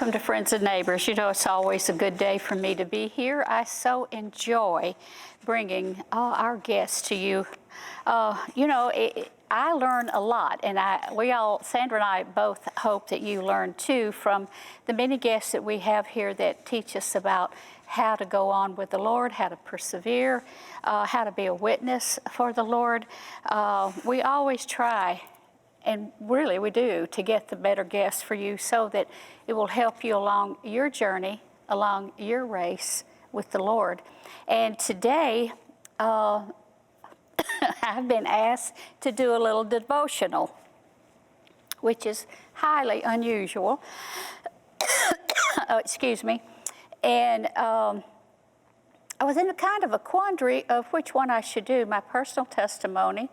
Welcome to Friends and Neighbors. You know, it's always a good day for me to be here. I so enjoy bringing our guests to you. I learn a lot, and Sandra and I both hope that you learn too from the many guests that we have here that teach us about how to go on with the Lord, how to persevere, how to be a witness for the Lord. We always try, and really we do, to get the better guests for you so that it will help you along your journey, along your race with the Lord. And today, I've been asked to do a little devotional, which is highly unusual. Excuse me. And I was in a kind of a quandary of which one I should do, my personal testimony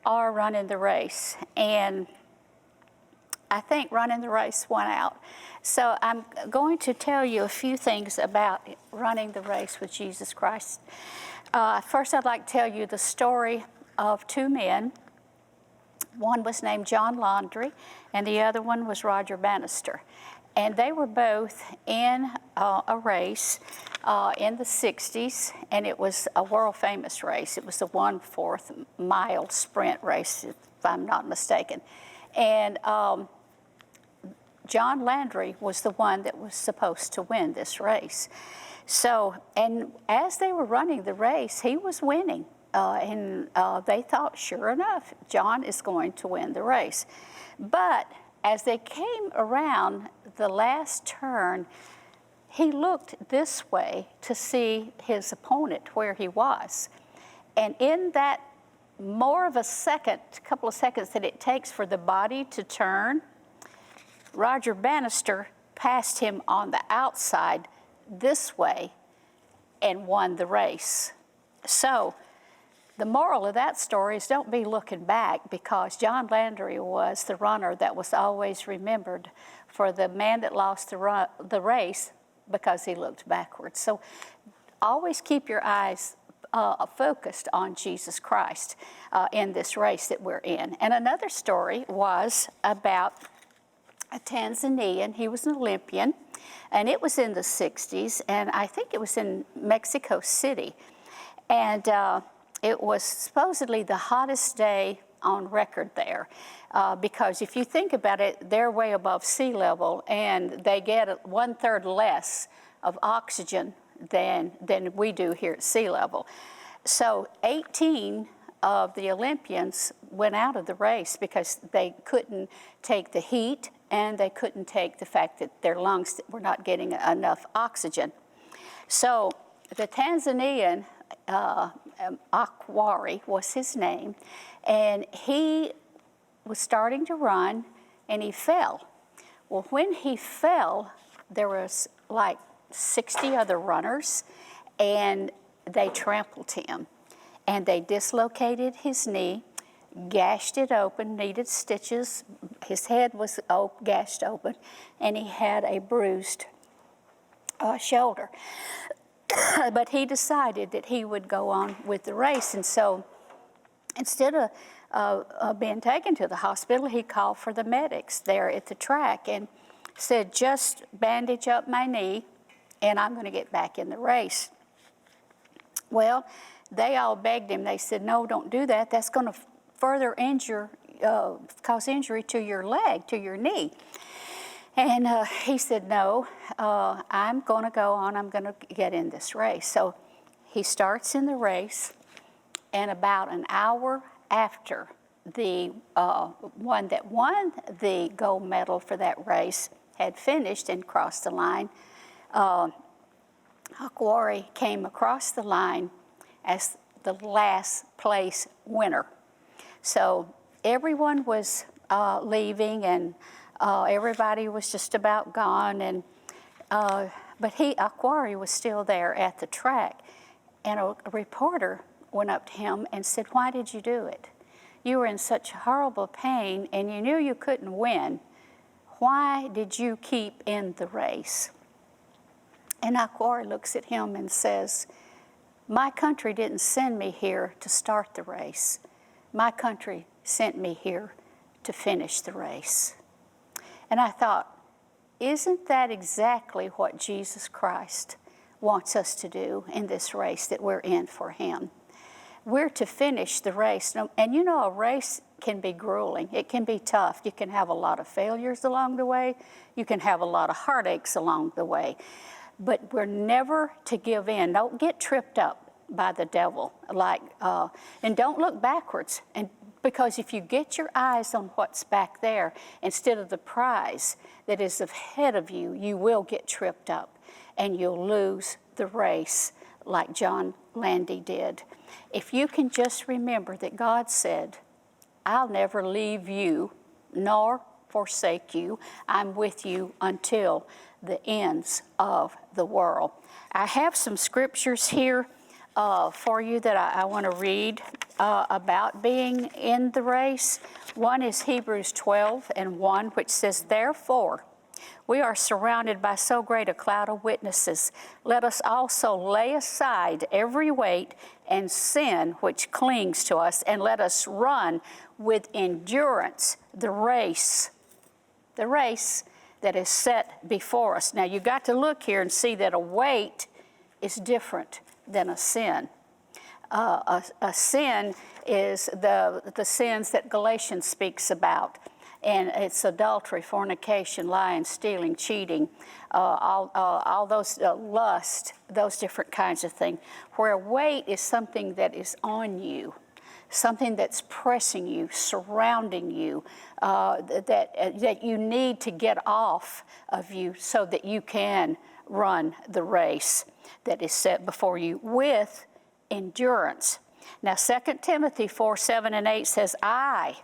or running the race. And I think running the race won out. So I'm going to tell you a few things about running the race with Jesus Christ. First, I'd like to tell you the story of two men. One was named John Laundrie, and the other one was Roger Bannister. And they were both in a race in the 60s, and it was a world-famous race. It was the 1/4 mile sprint race, if I'm not mistaken. And John Laundrie was the one that was supposed to win this race. So, and as they were running the race, he was winning. They thought, sure enough, John is going to win the race. But as they came around the last turn, he looked this way to see his opponent where he was. And in that more of a second, couple of seconds that it takes for the body to turn, Roger Bannister passed him on the outside this way and won the race. So the moral of that story is don't be looking back, because John Laundrie was the runner that was always remembered for the man that lost the race because he looked backwards. So always keep your eyes focused on Jesus Christ in this race that we're in. And another story was about a Tanzanian. He was an Olympian, and it was in the 60s, and I think it was in Mexico City. And it was supposedly the hottest day on record there, because if you think about it, they're way above sea level, and they get 1/3 less of oxygen than we do here at sea level. So 18 of the Olympians went out of the race because they couldn't take the heat, and they couldn't take the fact that their lungs were not getting enough oxygen. So the Tanzanian, Akwari was his name, and he was starting to run, and he fell. Well, when he fell, there was like 60 other runners, and they trampled him, and they dislocated his knee, gashed it open, needed stitches. His head was gashed open, and he had a bruised shoulder. But he decided that he would go on with the race, and so instead of being taken to the hospital, he called for the medics there at the track and said, just bandage up my knee, and I'm going to get back in the race. Well, they all begged him. They said, no, don't do that. That's going to further cause injury to your leg, to your knee. And he said, no, I'm going to go on. I'm going to get in this race. So he starts in the race, and about an hour after the one that won the gold medal for that race had finished and crossed the line, Akwari came across the line as the last place winner. So everyone was leaving, and everybody was just about gone, and but Akwari was still there at the track, and a reporter went up to him and said, why did you do it? You were in such horrible pain, and you knew you couldn't win. Why did you keep in the race? And Akwari looks at him and says, my country didn't send me here to start the race. My country sent me here to finish the race. And I thought, isn't that exactly what Jesus Christ wants us to do in this race that we're in for Him? We're to finish the race. And you know, a race can be grueling. It can be tough. You can have a lot of failures along the way. You can have a lot of heartaches along the way. But we're never to give in. Don't get tripped up by the devil. And don't look backwards. And because if you get your eyes on what's back there instead of the prize that is ahead of you, you will get tripped up and you'll lose the race like John Landy did. If you can just remember that God said, I'll never leave you nor forsake you. I'm with you until the ends of the world. I have some scriptures here for you that I want to read about being in the race. One is Hebrews 12:1, which says, therefore, we are surrounded by so great a cloud of witnesses. Let us also lay aside every weight and sin which clings to us, and let us run with endurance the race that is set before us. Now, you got to look here and see that a weight is different than a sin. A sin is the sins that Galatians speaks about. And it's adultery, fornication, lying, stealing, cheating, all those lust, those different kinds of things. Where a weight is something that is on you, something that's pressing you, surrounding you, that you need to get off of you so that you can run the race that is set before you with endurance. Now, 2 Timothy 4:7-8 says, I,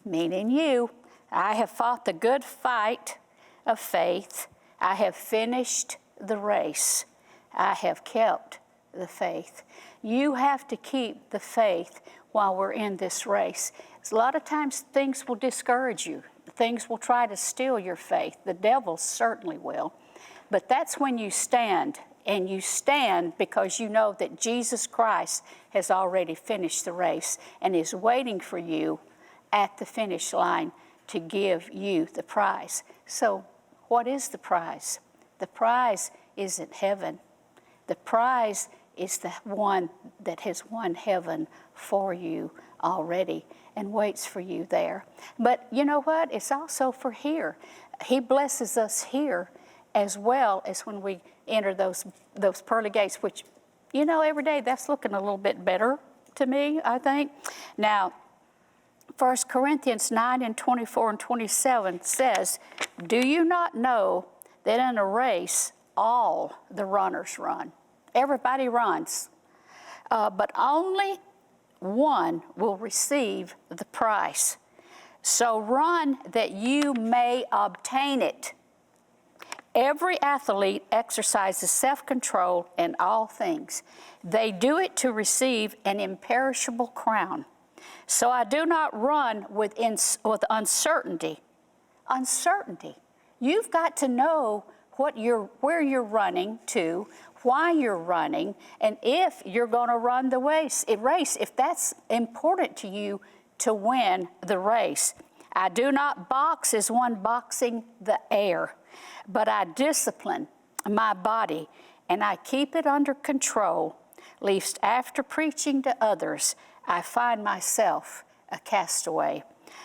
meaning you, I have fought the good fight of faith. I have finished the race. I have kept the faith. You have to keep the faith while we're in this race. A lot of times things will discourage you. Things will try to steal your faith. The devil certainly will. But that's when you stand, and you stand because you know that Jesus Christ has already finished the race and is waiting for you at the finish line to give you the prize. So what is the prize? The prize isn't heaven. The prize is the one that has won heaven for you already and waits for you there. But you know what? It's also for here. He blesses us here as well as when we enter those pearly gates, which, you know, every day that's looking a little bit better to me, I think. Now, 1 Corinthians 9:24-27 says, do you not know that in a race all the runners run? Everybody runs, but only one will receive the prize. So run that you may obtain it. Every athlete exercises self-control in all things. They do it to receive an imperishable crown. So I do not run with uncertainty. Uncertainty. You've got to know where you're running to, why you're running, and if you're going to run the race, if that's important to you to win the race. I do not box as one boxing the air, but I discipline my body, and I keep it under control, lest after preaching to others, I find myself a castaway.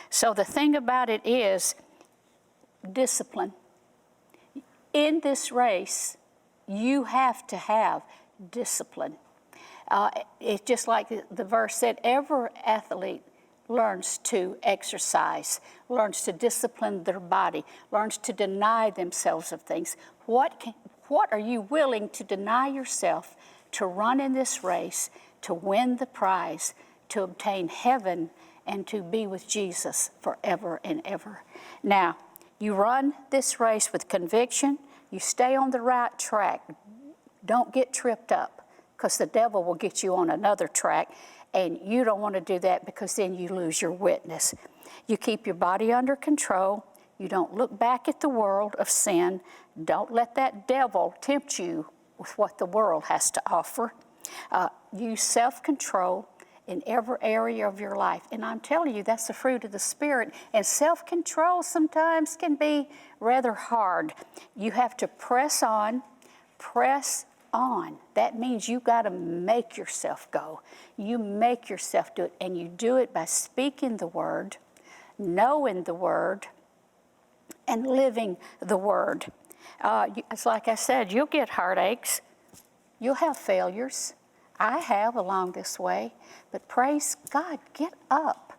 So the thing about it is discipline. In this race, you have to have discipline. It's just like the verse said, every athlete learns to exercise, learns to discipline their body, learns to deny themselves of things. What are you willing to deny yourself to run in this race, to win the prize, to obtain heaven, and to be with Jesus forever and ever? Now, you run this race with conviction. You stay on the right track. Don't get tripped up, because the devil will get you on another track, and you don't want to do that, because then you lose your witness. You keep your body under control. You don't look back at the world of sin. Don't let that devil tempt you with what the world has to offer. Use self-control. in every area of your life. And I'm telling you, that's the fruit of the Spirit. And self-control sometimes can be rather hard. You have to press on, press on. That means you got to make yourself go. You make yourself do it, and you do it by speaking the Word, knowing the Word, and living the Word. It's like I said, you'll get heartaches. You'll have failures. I have along this way, but praise God, get up.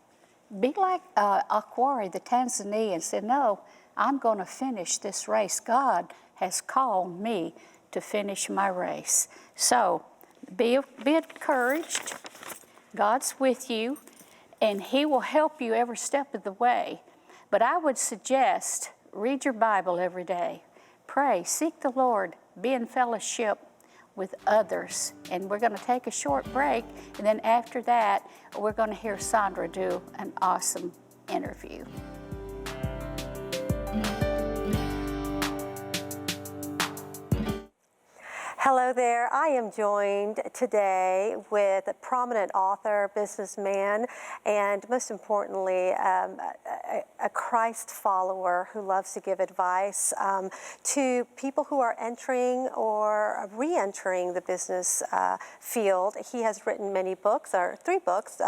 Be like Akwari, the Tanzanian, said, no, I'm going to finish this race. God has called me to finish my race. So be encouraged. God's with you, and He will help you every step of the way. But I would suggest, read your Bible every day. Pray, seek the Lord, be in fellowship with others. And we're going to take a short break, and then after that, we're going to hear Sandra do an awesome interview. Hello there. I am joined today with a prominent author, businessman, and most importantly, a Christ follower who loves to give advice to people who are entering or re-entering the business field. He has written many books, or 3 books.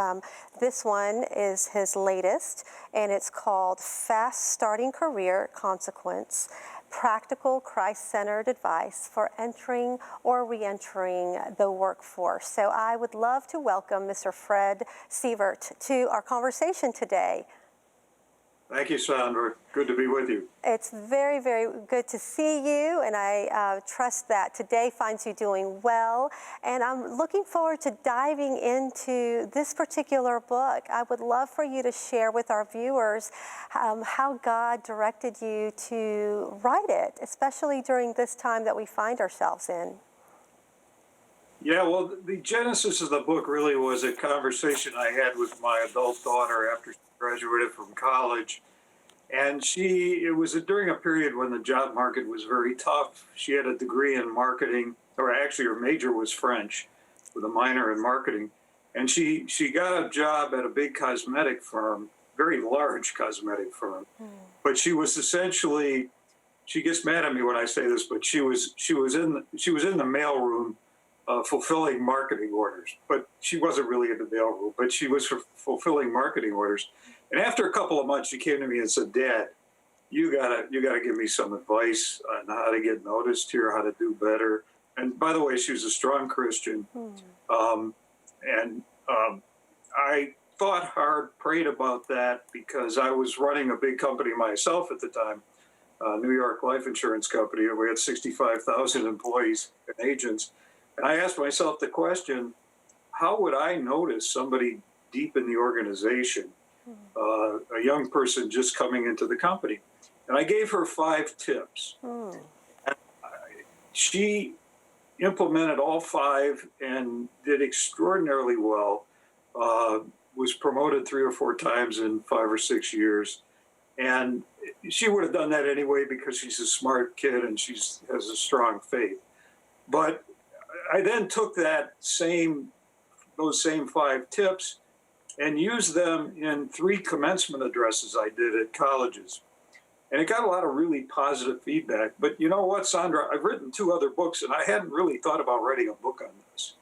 This one is his latest, and it's called Fast Starting Career Consequence: Practical Christ-Centered Advice for Entering or Re-entering the Workforce. So I would love to welcome Mr. Fred Sievert to our conversation today. Thank you, Sandra. Good to be with you. It's very, very good to see you, and I trust that today finds you doing well. And I'm looking forward to diving into this particular book. I would love for you to share with our viewers how God directed you to write it, especially during this time that we find ourselves in. Yeah, well, the genesis of the book really was a conversation I had with my adult daughter after she graduated from college. And it was during a period when the job market was very tough. She had a degree in marketing, or actually her major was French with a minor in marketing. And she got a job at a big cosmetic firm, very large cosmetic firm. But she was essentially, she gets mad at me when I say this, but she was in the mailroom fulfilling marketing orders. But she wasn't really in the mailroom, but she was fulfilling marketing orders. And after a couple of months, she came to me and said, "Dad, you gotta give me some advice on how to get noticed here, how to do better." And by the way, she was a strong Christian. I thought hard, prayed about that, because I was running a big company myself at the time, New York Life Insurance Company, and we had 65,000 employees and agents. And I asked myself the question, how would I notice somebody deep in the organization, a young person just coming into the company? And I gave her 5 tips. And she implemented all 5 and did extraordinarily well. Was promoted 3 or 4 times in 5 or 6 years. And she would have done that anyway because she's a smart kid and she has a strong faith. But I then took those same 5 tips and used them in 3 commencement addresses I did at colleges. And it got a lot of really positive feedback. But you know what, Sandra? I've written 2 other books, and I hadn't really thought about writing a book on this.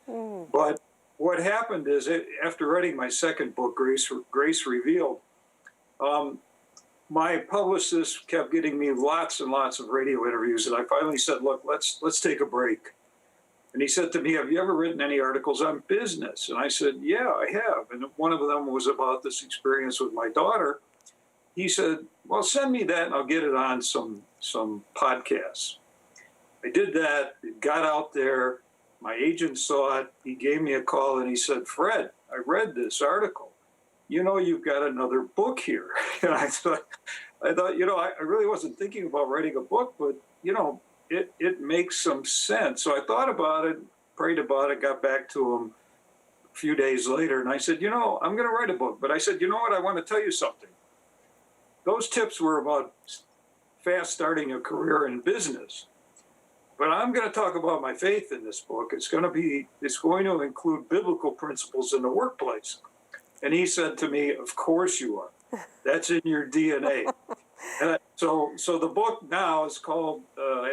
But what happened is, after writing my second book, Grace Revealed, my publicist kept getting me lots and lots of radio interviews, and I finally said, "Look, let's take a break." And he said to me, "Have you ever written any articles on business?" And I said, "Yeah, I have." And one of them was about this experience with my daughter. He said, "Well, send me that and I'll get it on some podcasts." I did that. It got out there. My agent saw it. He gave me a call and he said, "Fred, I read this article. You know, you've got another book here." And I thought, I really wasn't thinking about writing a book, but, it makes some sense. So I thought about it, prayed about it, got back to him a few days later. And I said, I'm going to write a book. But I said, you know what? I want to tell you something. Those tips were about fast starting a career in business. But I'm going to talk about my faith in this book. It's going to include biblical principles in the workplace. And he said to me, "Of course you are. That's in your DNA." So the book now is called,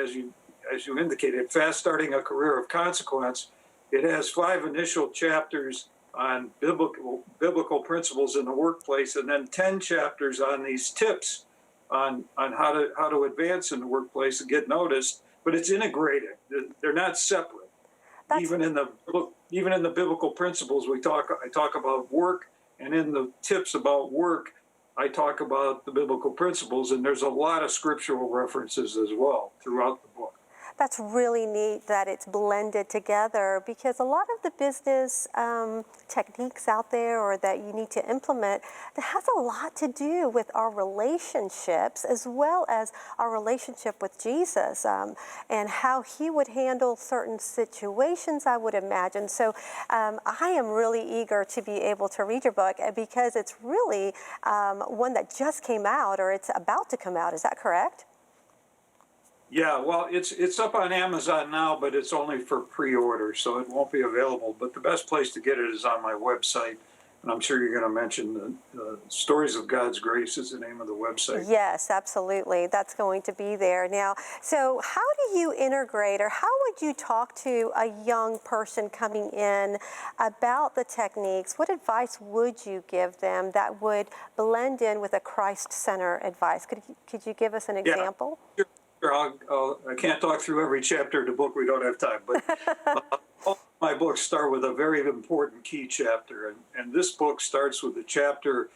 as you indicated, Fast Starting a Career of Consequence. It has 5 initial chapters on biblical principles in the workplace, and then 10 chapters on these tips on how to advance in the workplace and get noticed. But it's integrated; they're not separate. Even in the biblical principles, I talk about work, and in the tips about work, I talk about the biblical principles, and there's a lot of scriptural references as well throughout the book. That's really neat that it's blended together, because a lot of the business techniques out there or that you need to implement, that has a lot to do with our relationships as well as our relationship with Jesus, and how he would handle certain situations, I would imagine. So I am really eager to be able to read your book, because it's really one that just came out, or it's about to come out. Is that correct? Yeah, well, it's up on Amazon now, but it's only for pre-order, so it won't be available. But the best place to get it is on my website, and I'm sure you're going to mention the Stories of God's Grace is the name of the website. Yes, absolutely. That's going to be there. Now, so how do you integrate, or how would you talk to a young person coming in about the techniques? What advice would you give them that would blend in with a Christ-centered advice? Could you give us an example? Yeah, sure. I can't talk through every chapter of the book. We don't have time. But all my books start with a very important key chapter. And this book starts with a chapter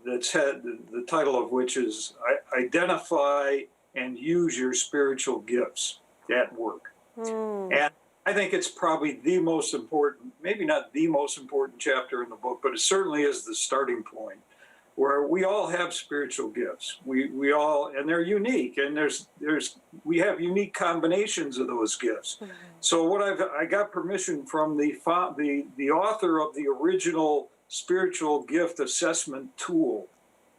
that's had the title of which is Identify and Use Your Spiritual Gifts at Work. And I think it's probably the most important, maybe not the most important chapter in the book, but it certainly is the starting point, where we all have spiritual gifts. We all, and they're unique, and we have unique combinations of those gifts. Mm-hmm. So I got permission from the author of the original spiritual gift assessment tool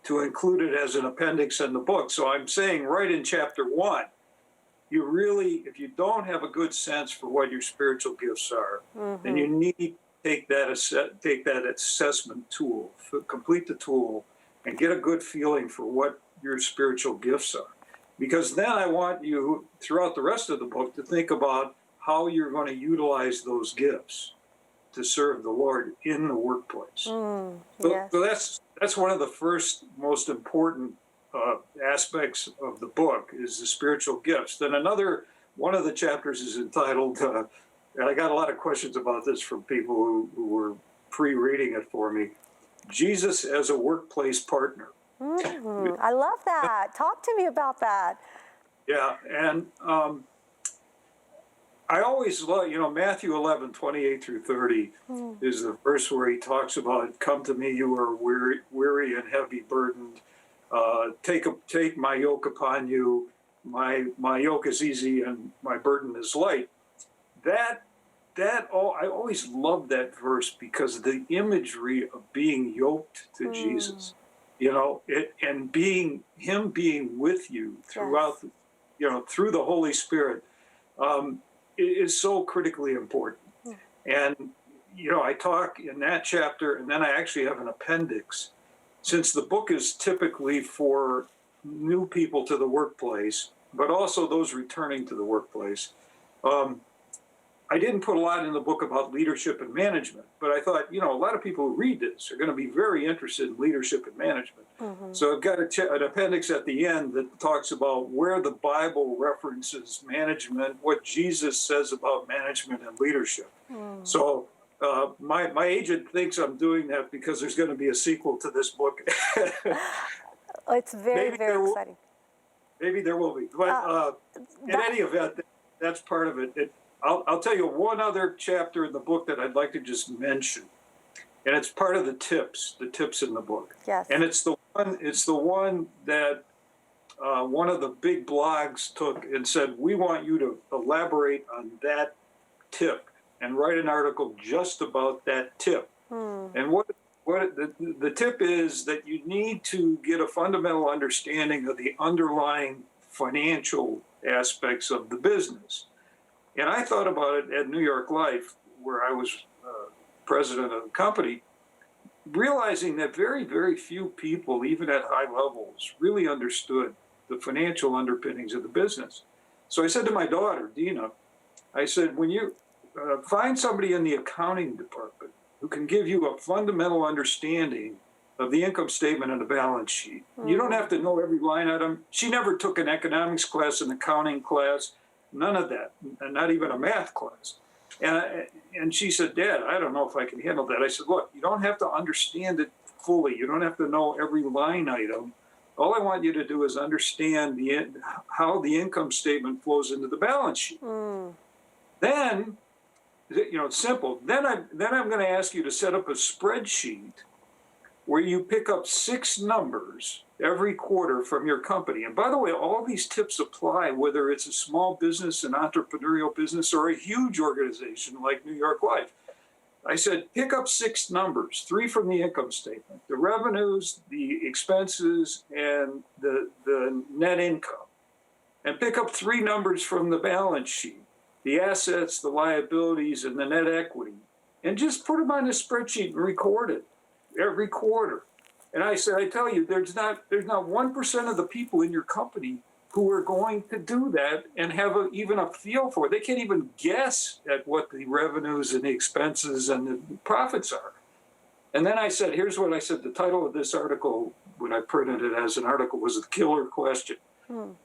to include it as an appendix in the book. So I'm saying right in chapter 1, you really, if you don't have a good sense for what your spiritual gifts are, then you need to take that assessment tool, complete the tool, and get a good feeling for what your spiritual gifts are. Because then I want you, throughout the rest of the book, to think about how you're going to utilize those gifts to serve the Lord in the workplace. Yes. So that's one of the first most important aspects of the book, is the spiritual gifts. Then one of the chapters is entitled, and I got a lot of questions about this from people who were pre-reading it for me, Jesus as a Workplace Partner. I love that. Talk to me about that. Yeah, and I always love, Matthew 11:28 through 30 is the verse where he talks about, "Come to me, you are weary and heavy burdened. Take my yoke upon you. My yoke is easy and my burden is light." I always loved that verse because of the imagery of being yoked to Jesus, and him being with you throughout, through the Holy Spirit, is so critically important. And, I talk in that chapter, and then I actually have an appendix. Since the book is typically for new people to the workplace, but also those returning to the workplace, I didn't put a lot in the book about leadership and management, but I thought, a lot of people who read this are going to be very interested in leadership and management. So I've got an appendix at the end that talks about where the Bible references management, what Jesus says about management and leadership. So my agent thinks I'm doing that because there's going to be a sequel to this book. It's very exciting. Maybe there will be. But in any event, that's part of it. I'll tell you one other chapter in the book that I'd like to just mention, and it's part of the tips in the book. Yes. And it's the one that one of the big blogs took and said, "We want you to elaborate on that tip and write an article just about that tip." And what the tip is that you need to get a fundamental understanding of the underlying financial aspects of the business. And I thought about it at New York Life, where I was president of the company, realizing that very, very few people, even at high levels, really understood the financial underpinnings of the business. So I said to my daughter, Dina, I said, when you find somebody in the accounting department who can give you a fundamental understanding of the income statement and the balance sheet. You don't have to know every line item. She never took an economics class, an accounting class, none of that, and not even a math class. And she said, Dad, I don't know if I can handle that. I said, look, you don't have to understand it fully. You don't have to know every line item. All I want you to do is understand how the income statement flows into the balance sheet. Then, it's simple. Then I'm going to ask you to set up a spreadsheet where you pick up 6 numbers every quarter from your company. And by the way, all these tips apply whether it's a small business, an entrepreneurial business, or a huge organization like New York Life. I said, pick up 6 numbers, 3 from the income statement, the revenues, the expenses, and the net income. And pick up 3 numbers from the balance sheet, the assets, the liabilities, and the net equity. And just put them on a spreadsheet and record it every quarter. And I said, I tell you, there's not 1% of the people in your company who are going to do that and have even a feel for it. They can't even guess at what the revenues and the expenses and the profits are. And then I said, here's what I said. The title of this article, when I printed it as an article, was The Killer Question.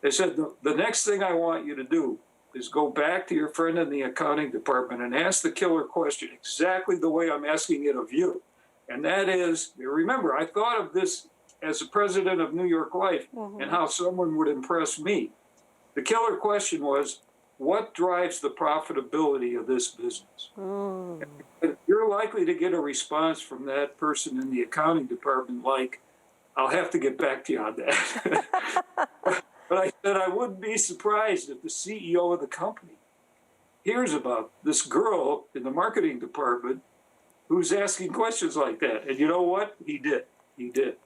They said, the next thing I want you to do is go back to your friend in the accounting department and ask the killer question exactly the way I'm asking it of you. And that is, remember, I thought of this as the president of New York Life and how someone would impress me. The killer question was, what drives the profitability of this business? You're likely to get a response from that person in the accounting department like, I'll have to get back to you on that. But I said I wouldn't be surprised if the CEO of the company hears about this girl in the marketing department who's asking questions like that. And you know what? He did. He did.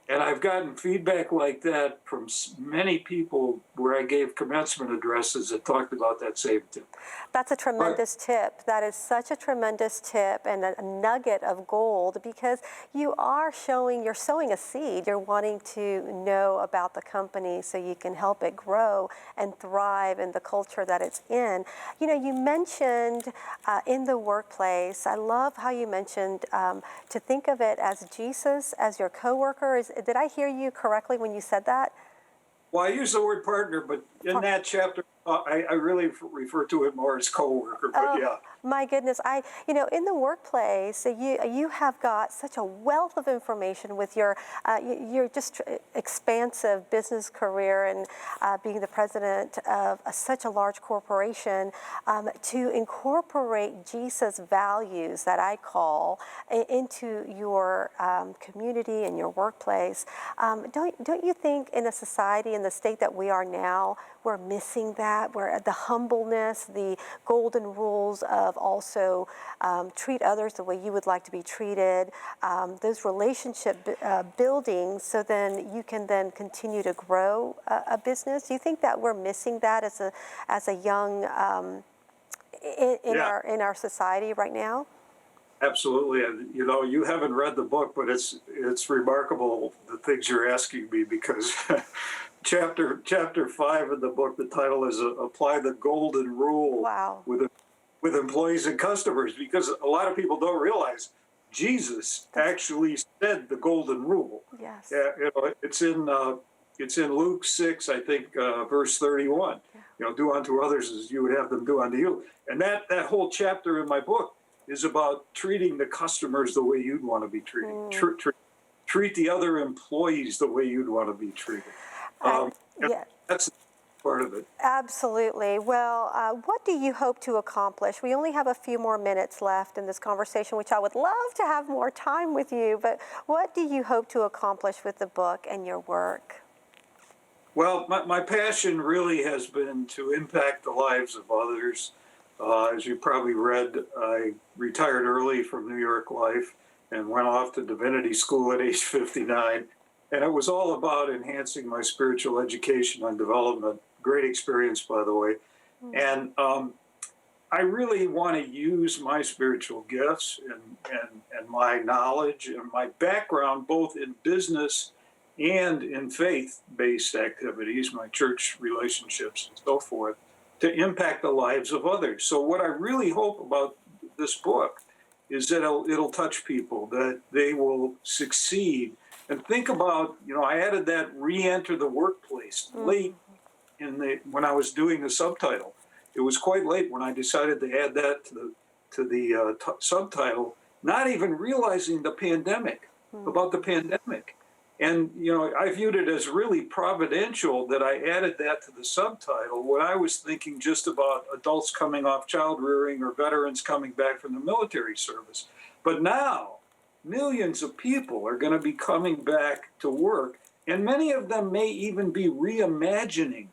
And I've gotten feedback like that from many people where I gave commencement addresses that talked about that same tip. That's a tremendous tip. That is such a tremendous tip and a nugget of gold, because you're sowing a seed. You're wanting to know about the company so you can help it grow and thrive in the culture that it's in. You mentioned in the workplace, I love how you mentioned to think of it as Jesus as your coworker. Did I hear you correctly when you said that? Well, I use the word partner, but in that chapter, I really refer to it more as coworker, but yeah. My goodness, in the workplace, you have got such a wealth of information with your just expansive business career and being the president of such a large corporation, to incorporate Jesus' values that I call into your community and your workplace. Don't you think in a society in the state that we are now, we're missing that, where the humbleness, the golden rules of also treat others the way you would like to be treated, those relationship buildings, so then you can then continue to grow a business? Do you think that we're missing that as a young in our society right now? Absolutely. And you haven't read the book, but it's remarkable the things you're asking me, because chapter 5 of the book, the title is Apply the Golden Rule. Wow. with employees and customers, because a lot of people don't realize Jesus actually said the golden rule. Yes. It's in Luke 6, I think, verse 31. Do unto others as you would have them do unto you. And that whole chapter in my book is about treating the customers the way you'd want to be treated. Treat the other employees the way you'd want to be treated. That's part of it. Absolutely. Well, what do you hope to accomplish? We only have a few more minutes left in this conversation, which I would love to have more time with you, but what do you hope to accomplish with the book and your work? Well, my passion really has been to impact the lives of others. As you probably read, I retired early from New York Life and went off to divinity school at age 59. And it was all about enhancing my spiritual education and development great experience, by the way. And I really want to use my spiritual gifts and my knowledge and my background, both in business and in faith-based activities, my church relationships and so forth, to impact the lives of others. So what I really hope about this book is that it'll touch people, that they will succeed. And think about, I added that re-enter the workplace late when I was doing the subtitle. It was quite late when I decided to add that to the subtitle, not even realizing the pandemic, about the pandemic. And, I viewed it as really providential that I added that to the subtitle when I was thinking just about adults coming off child rearing or veterans coming back from the military service. But now, millions of people are going to be coming back to work, and many of them may even be reimagining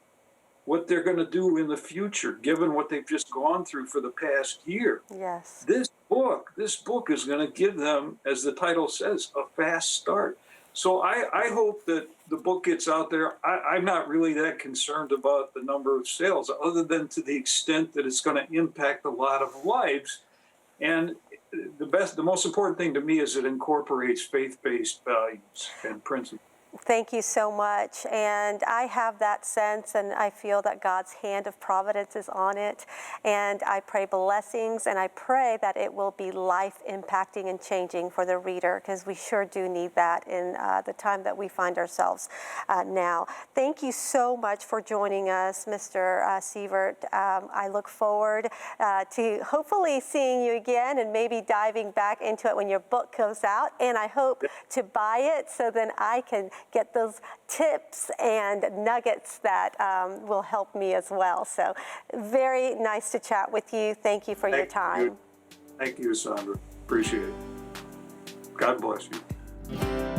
what they're going to do in the future, given what they've just gone through for the past year. Yes. This book is going to give them, as the title says, a fast start. So I hope that the book gets out there. I'm not really that concerned about the number of sales, other than to the extent that it's going to impact a lot of lives. And the most important thing to me is it incorporates faith-based values and principles. Thank you so much. And I have that sense, and I feel that God's hand of providence is on it. And I pray blessings, and I pray that it will be life impacting and changing for the reader, because we sure do need that in the time that we find ourselves now. Thank you so much for joining us, Mr. Sievert. I look forward to hopefully seeing you again and maybe diving back into it when your book comes out. And I hope to buy it so then I can get those tips and nuggets that will help me as well. So very nice to chat with you. Thank you for your time. Thank you, Sandra. Appreciate it. God bless you.